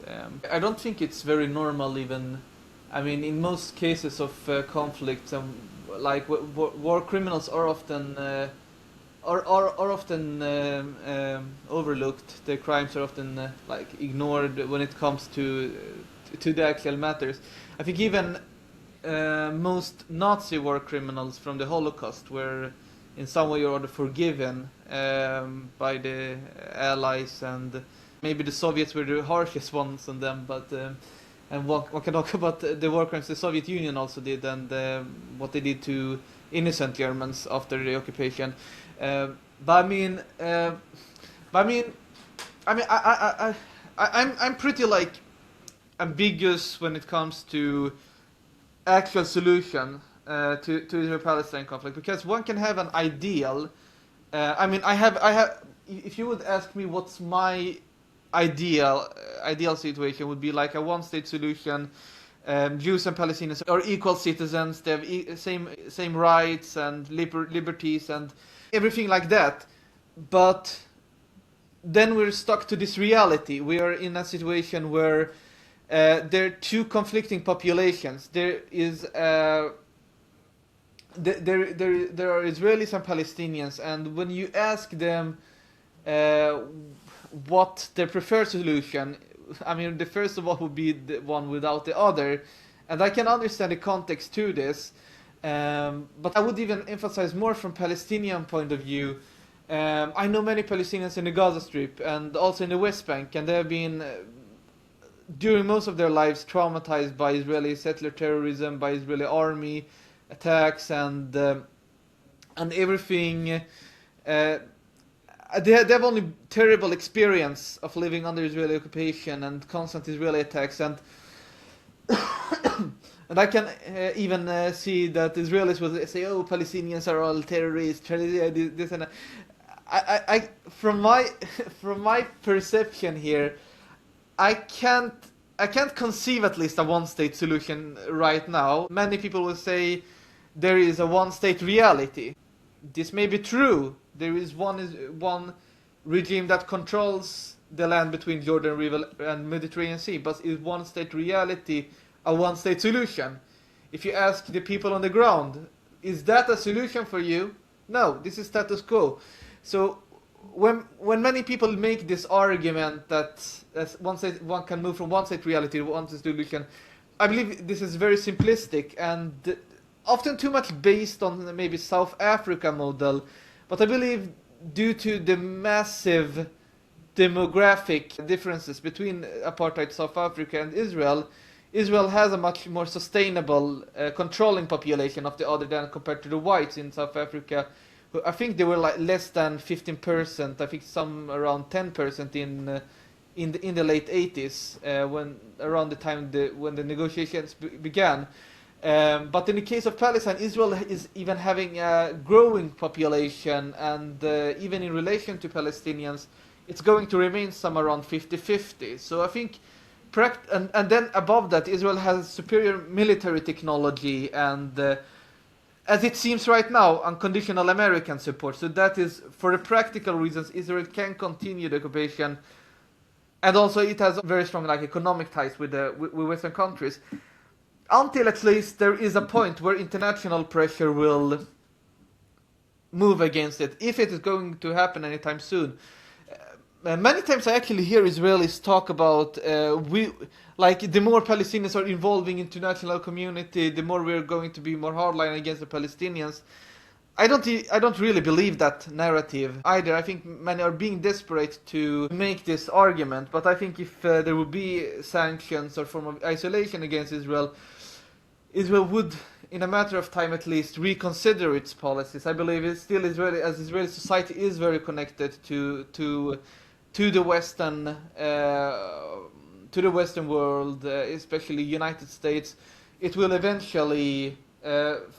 I don't think it's very normal even. I mean, in most cases of conflict, like war criminals are often overlooked. Their crimes are often ignored when it comes to the actual matters. I think even most Nazi war criminals from the Holocaust were in some way or other forgiven by the Allies, and maybe the Soviets were the harshest ones on them, but and one can talk about the war crimes the Soviet Union also did, and what they did to innocent Germans after the occupation. I'm pretty like ambiguous when it comes to actual solution to Israel-Palestine conflict, because one can have an ideal. I have. If you would ask me what's my ideal situation, would be like a one-state solution. Jews and Palestinians are equal citizens. They have same rights and liberties and everything like that. But then we're stuck to this reality. We are in a situation where there are two conflicting populations. There is there are Israelis and Palestinians, and when you ask them what their preferred solution, I mean, the first of all would be the one without the other, and I can understand the context to this, but I would even emphasize more from Palestinian point of view. I know many Palestinians in the Gaza Strip and also in the West Bank, and they have been during most of their lives traumatized by Israeli settler terrorism, by Israeli army attacks, and everything. They have only terrible experience of living under Israeli occupation and constant Israeli attacks, and and I can even see that Israelis will say, "Oh, Palestinians are all terrorists," this and that. I from my perception here, I can't conceive at least a one-state solution right now. Many people will say there is a one-state reality. This may be true. There is one regime that controls the land between Jordan River and Mediterranean Sea, but is one-state reality a one-state solution? If you ask the people on the ground, is that a solution for you? No, this is status quo. So when many people make this argument that one can move from one-state reality to one-state solution, I believe this is very simplistic and often too much based on maybe South Africa model. But I believe due to the massive demographic differences between apartheid South Africa and Israel, Israel has a much more sustainable controlling population of the other than compared to the whites in South Africa. I think they were like less than 15%. I think some around 10% in the late 80s, when around the time when the negotiations began. But in the case of Palestine, Israel is even having a growing population, and even in relation to Palestinians, it's going to remain some around 50-50. So I think, and then above that, Israel has superior military technology and, as it seems right now, unconditional American support. So that is, for the practical reasons, Israel can continue the occupation, and also it has very strong economic ties with Western countries. Until at least there is a point where international pressure will move against it, if it is going to happen anytime soon. Many times I actually hear Israelis talk about the more Palestinians are involving international community, the more we're going to be more hardline against the Palestinians. I don't really believe that narrative either. I think many are being desperate to make this argument, but I think if there would be sanctions or form of isolation against Israel, Israel would, in a matter of time at least, reconsider its policies. I believe it's still Israeli society is very connected to the Western world, especially United States. It will eventually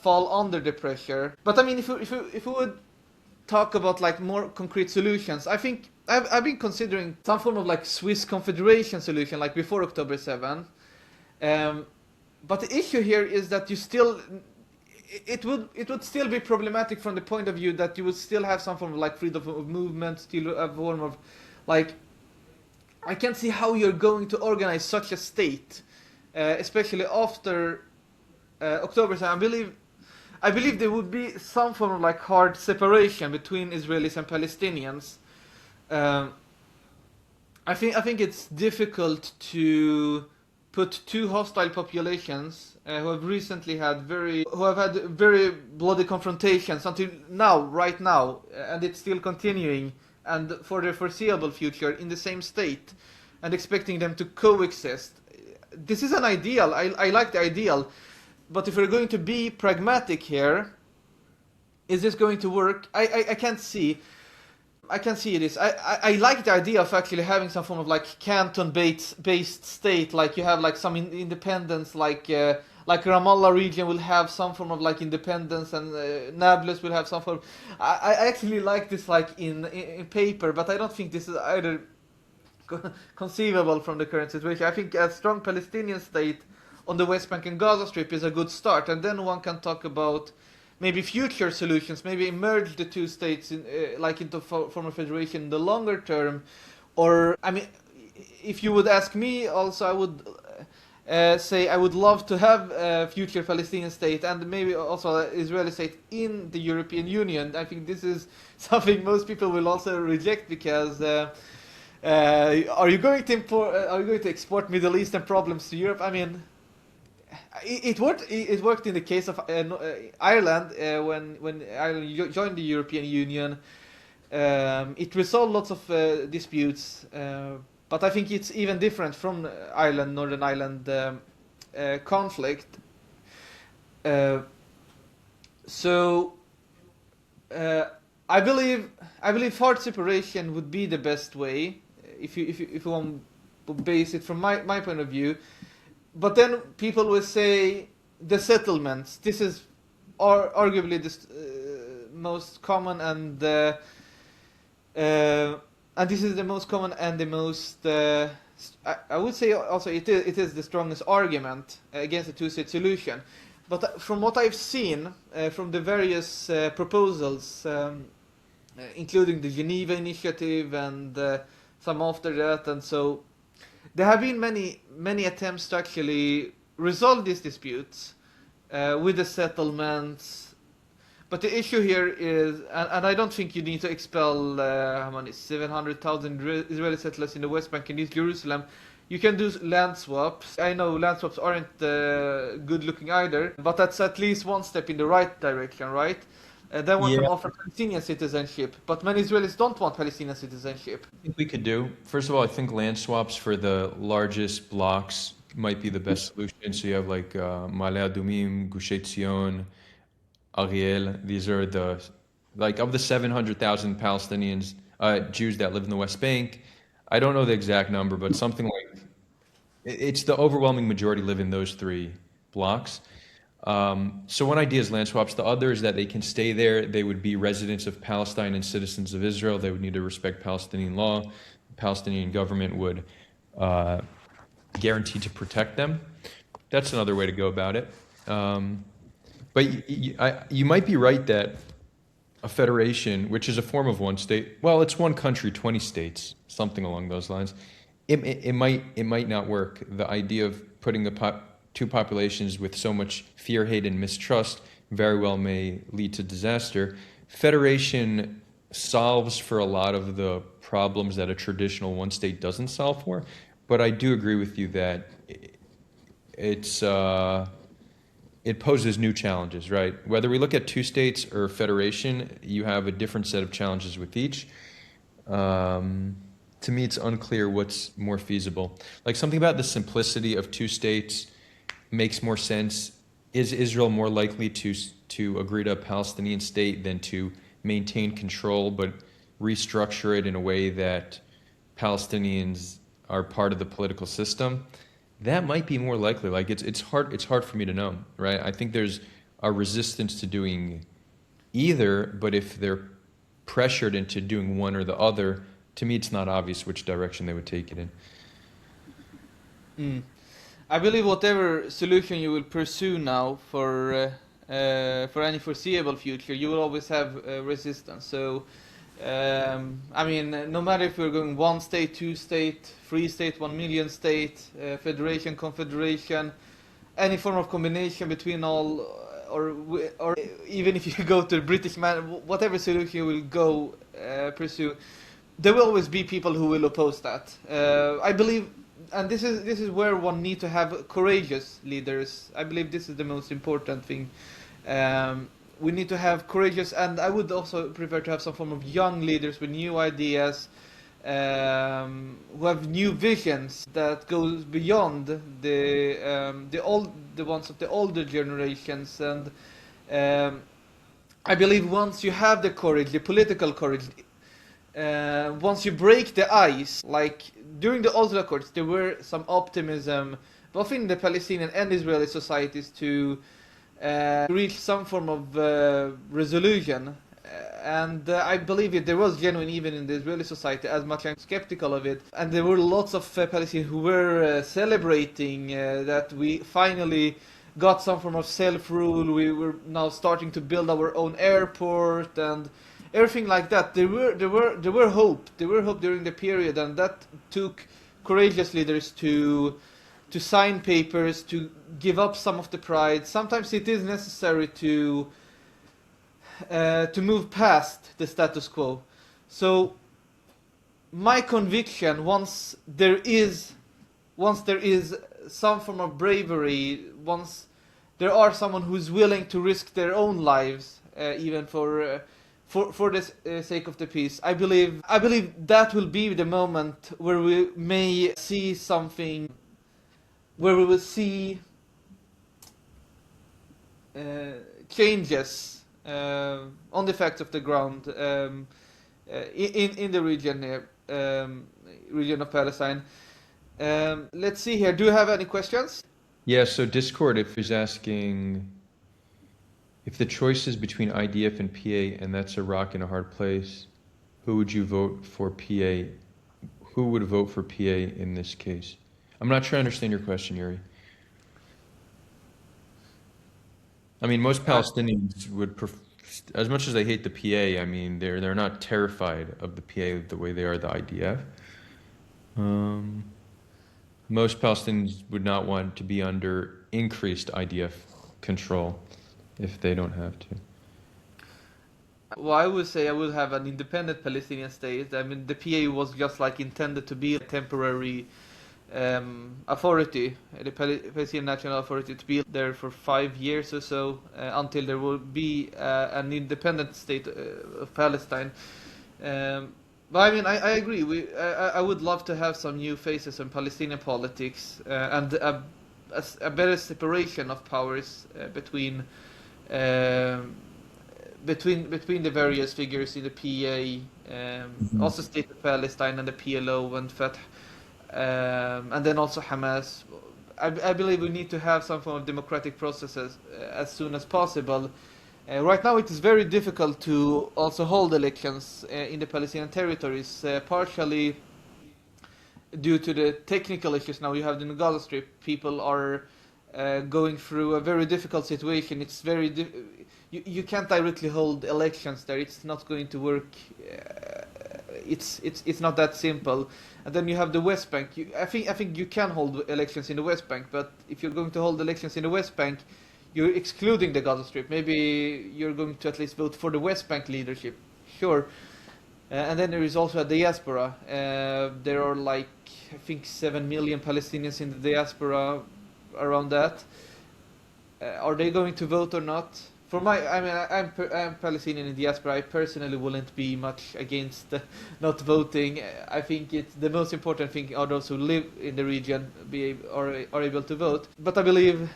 fall under the pressure. But I mean, if we would talk about more concrete solutions, I think I've been considering some form of Swiss Confederation solution, like before October 7. But the issue here is that it would still be problematic from the point of view that you would still have some form of freedom of movement, still a form of I can't see how you're going to organize such a state, especially after October 7. I believe there would be some form of hard separation between Israelis and Palestinians. I think it's difficult to put two hostile populations who have recently had very bloody confrontations until now, right now, and it's still continuing, and for the foreseeable future in the same state, and expecting them to coexist. This is an ideal. I like the ideal, but if we're going to be pragmatic here, is this going to work? I can't see. I can see this. I like the idea of actually having some form of like canton-based state, like you have like some independence, like Ramallah region will have some form of like independence, and Nablus will have some form. I actually like this like in paper, but I don't think this is either conceivable from the current situation. I think a strong Palestinian state on the West Bank and Gaza Strip is a good start, and then one can talk about maybe future solutions, maybe merge the two states into form of federation in the longer term. Or, I mean, if you would ask me also, I would say I would love to have a future Palestinian state and maybe also an Israeli state in the European Union. I think this is something most people will also reject, because are you going to export Middle Eastern problems to Europe? I mean, it worked in the case of Ireland when Ireland joined the European Union. It resolved lots of disputes, but I think it's even different from Northern Ireland conflict. So I believe hard separation would be the best way if you want to base it from my point of view. But then people will say the settlements. This is arguably the most common, and this is the most common and the most. I would say also it is the strongest argument against the two-state solution. But from what I've seen from the various proposals, including the Geneva Initiative and some after that, and so. There have been many attempts to actually resolve these disputes with the settlements, but the issue here is, and I don't think you need to expel 700,000 Israeli settlers in the West Bank and East Jerusalem. You can do land swaps. I know land swaps aren't good looking either, but that's at least one step in the right direction, right? Then one can offer Palestinian citizenship, but many Israelis don't want Palestinian citizenship. I think we could do. First of all, I think land swaps for the largest blocks might be the best solution. So you have like Ma'ale Adumim, Gush Etzion, Ariel. These are of the 700,000 Palestinians, Jews that live in the West Bank. I don't know the exact number, but something like it's the overwhelming majority live in those three blocks. So one idea is land swaps. The other is that they can stay there. They would be residents of Palestine and citizens of Israel. They would need to respect Palestinian law. The Palestinian government would guarantee to protect them. That's another way to go about it. But you might be right that a federation, which is a form of one state, well, it's one country, 20 states, something along those lines. It might not work. The idea of putting the two populations with so much fear, hate, and mistrust very well may lead to disaster. Federation solves for a lot of the problems that a traditional one state doesn't solve for, but I do agree with you that it poses new challenges, right? Whether we look at two states or federation, you have a different set of challenges with each. To me, it's unclear what's more feasible. Like something about the simplicity of two states makes more sense. Is Israel more likely to agree to a Palestinian state than to maintain control but restructure it in a way that Palestinians are part of the political system? That might be more likely. Like it's hard for me to know, right? I think there's a resistance to doing either, but if they're pressured into doing one or the other, to me it's not obvious which direction they would take it in. I believe whatever solution you will pursue now for any foreseeable future, you will always have resistance. So, I mean, no matter if we're going one state, two state, three state, 1 million state, federation, confederation, any form of combination between all, or even if you go to the British man, whatever solution you will pursue, there will always be people who will oppose that. I believe and this is where one need to have courageous leaders. I believe this is the most important thing. We need to have courageous, and I would also prefer to have some form of young leaders with new ideas, who have new visions that goes beyond the ones of the older generations. And I believe once you have the courage, the political courage, once you break the ice, like during the Oslo Accords, there were some optimism, both in the Palestinian and Israeli societies, to reach some form of resolution. And I believe there was genuine even in the Israeli society, as much as I'm skeptical of it. And there were lots of Palestinians who were celebrating that we finally got some form of self-rule. We were now starting to build our own airport and everything like that. There were hope. There were hope during the period, and that took courageous leaders to sign papers, to give up some of the pride. Sometimes it is necessary to move past the status quo. So my conviction, once there is some form of bravery, once there are someone who's willing to risk their own lives, even for the sake of the peace, I believe that will be the moment where we may see something, where we will see changes on the facts of the ground in the region of Palestine. Let's see here. Do you have any questions? Yeah, so Discord is asking if the choice is between IDF and PA, and that's a rock in a hard place, who would you vote for PA? Who would vote for PA in this case? I'm not sure I understand your question, Yuri. I mean, most Palestinians would prefer, as much as they hate the PA, I mean, they're not terrified of the PA the way they are the IDF. Most Palestinians would not want to be under increased IDF control if they don't have to. Well, I would say I would have an independent Palestinian state. I mean, the PA was just like intended to be a temporary authority, the Palestinian National Authority, to be there for 5 years or so until there will be an independent state of Palestine. But I mean, I agree. I would love to have some new faces in Palestinian politics and a better separation of powers between the various figures in the PA, also State of Palestine and the PLO and Fatah. And then also Hamas. I believe we need to have some form of democratic processes as soon as possible. Right now it is very difficult to also hold elections in the Palestinian territories, partially due to the technical issues now you have in the Gaza Strip. People are going through a very difficult situation. It's very you can't directly hold elections there. It's not going to work. It's not that simple. And then you have the West Bank. I think you can hold elections in the West Bank, but if you're going to hold elections in the West Bank, you're excluding the Gaza Strip. Maybe you're going to at least vote for the West Bank leadership. Sure. And then there is also a diaspora. There are like, I think, 7 million Palestinians in the diaspora, around that. Are they going to vote or not? I'm Palestinian in diaspora. I personally wouldn't be much against not voting. I think it's the most important thing are those who live in the region are able to vote. But I believe,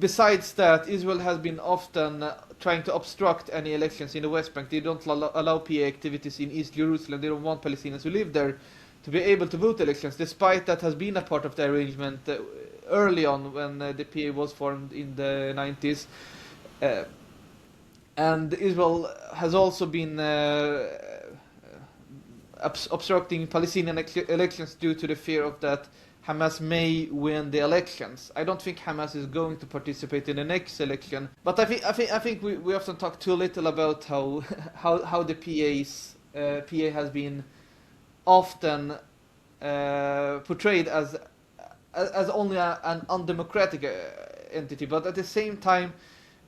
besides that, Israel has been often trying to obstruct any elections in the West Bank. They don't allow PA activities in East Jerusalem. They don't want Palestinians who live there to be able to vote elections, despite that has been a part of the arrangement early on when the PA was formed in the 90s. And Israel has also been obstructing Palestinian elections due to the fear of that Hamas may win the elections. I don't think Hamas is going to participate in the next election, but I think we often talk too little about how the PA has been often portrayed as only an undemocratic entity, but at the same time,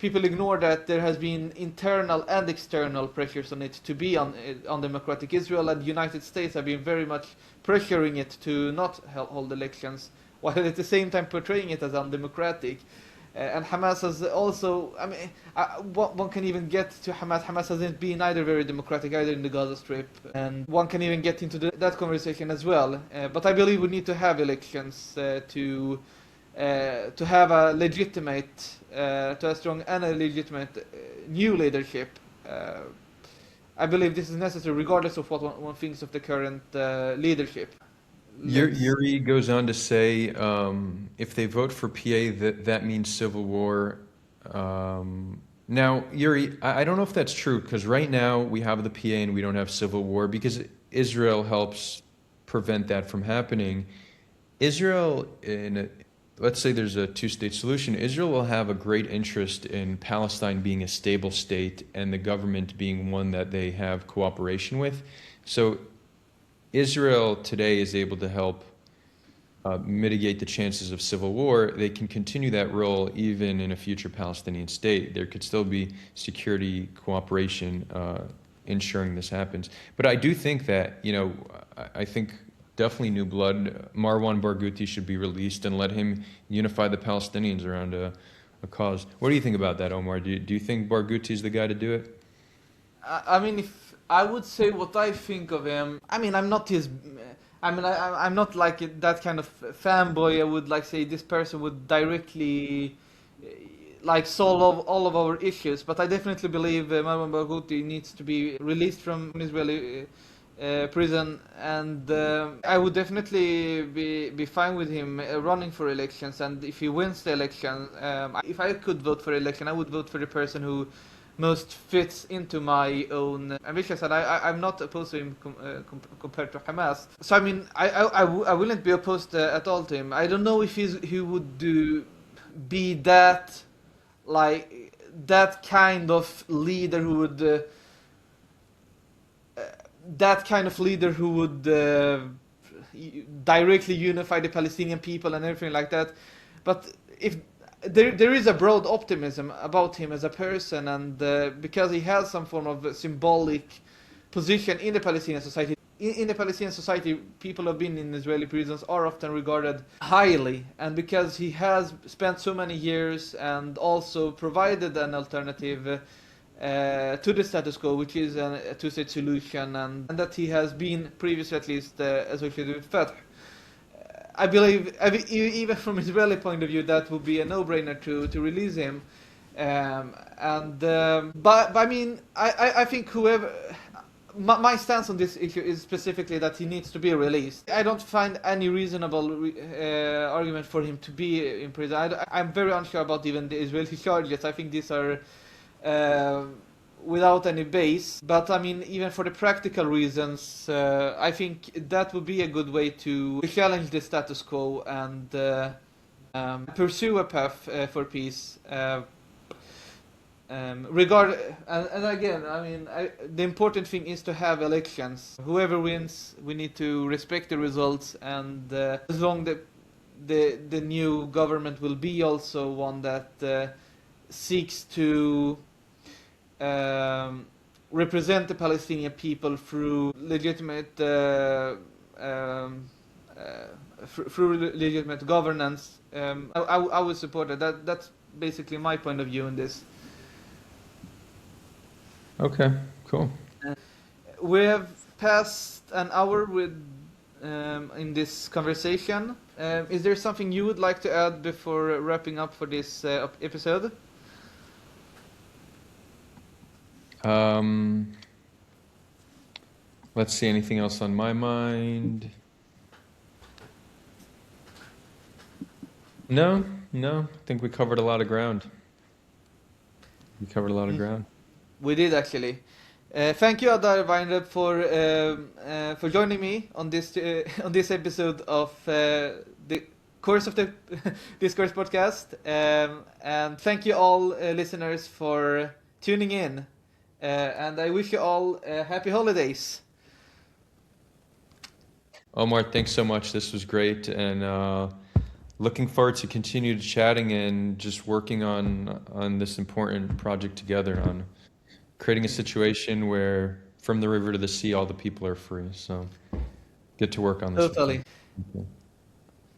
people ignore that there has been internal and external pressures on it to be on democratic. Israel and the United States have been very much pressuring it to not hold elections, while at the same time portraying it as undemocratic. And Hamas has also, I mean, one can even get to Hamas. Hamas hasn't been either very democratic either in the Gaza Strip, and one can even get into that conversation as well. But I believe we need to have elections to have a legitimate, to a strong and a legitimate new leadership. I believe this is necessary regardless of what one thinks of the current leadership. Yuri goes on to say, if they vote for PA, that means civil war. Now, Yuri, I don't know if that's true, because right now we have the PA and we don't have civil war because Israel helps prevent that from happening. Israel, let's say there's a two-state solution, Israel will have a great interest in Palestine being a stable state and the government being one that they have cooperation with. So Israel today is able to help mitigate the chances of civil war. They can continue that role even in a future Palestinian state. There could still be security cooperation ensuring this happens. But I do think that, I think definitely new blood. Marwan Barghouti should be released and let him unify the Palestinians around a cause. What do you think about that, Omar? Do you think Barghouti is the guy to do it? I mean, if I would say what I think of him, I mean, I'm not his. I'm not like that kind of fanboy. I would like say this person would directly like solve all of our issues. But I definitely believe Marwan Barghouti needs to be released from Israeli prison, and I would definitely be fine with him running for elections. And if he wins the election, if I could vote for election, I would vote for the person who most fits into my own ambitions, and I'm not opposed to him compared to Hamas. So I mean, I wouldn't be opposed at all to him. I don't know if he would be that kind of leader who would directly unify the Palestinian people and everything like that. But if there is a broad optimism about him as a person, and because he has some form of symbolic position in the Palestinian society. In the Palestinian society, people who have been in Israeli prisons are often regarded highly, and because he has spent so many years and also provided an alternative to the status quo, which is a two-state solution, and that he has been previously at least associated with Fatah. I believe, even from Israeli point of view, that would be a no-brainer to release him. But I mean, I think whoever. My stance on this issue is specifically that he needs to be released. I don't find any reasonable argument for him to be in prison. I'm very unsure about even the Israeli charges. I think these are without any base. But I mean, even for the practical reasons, I think that would be a good way to challenge the status quo and pursue a path for peace. And again, I mean, the important thing is to have elections. Whoever wins, we need to respect the results, and as long as the new government will be also one that seeks to represent the Palestinian people through legitimate governance. I would support it. That's basically my point of view in this. Okay, cool. We have passed an hour with in this conversation. Is there something you would like to add before wrapping up for this episode? Let's see, anything else on my mind? No, I think we covered a lot of ground. We did actually. Thank you, Adar Weinreb, for joining me on this episode of the course of the Discourse podcast. And thank you all listeners for tuning in. And I wish you all happy holidays. Omar, thanks so much. This was great, and looking forward to continue chatting and just working on this important project together on creating a situation where from the river to the sea, all the people are free. So get to work on this. Totally. Okay.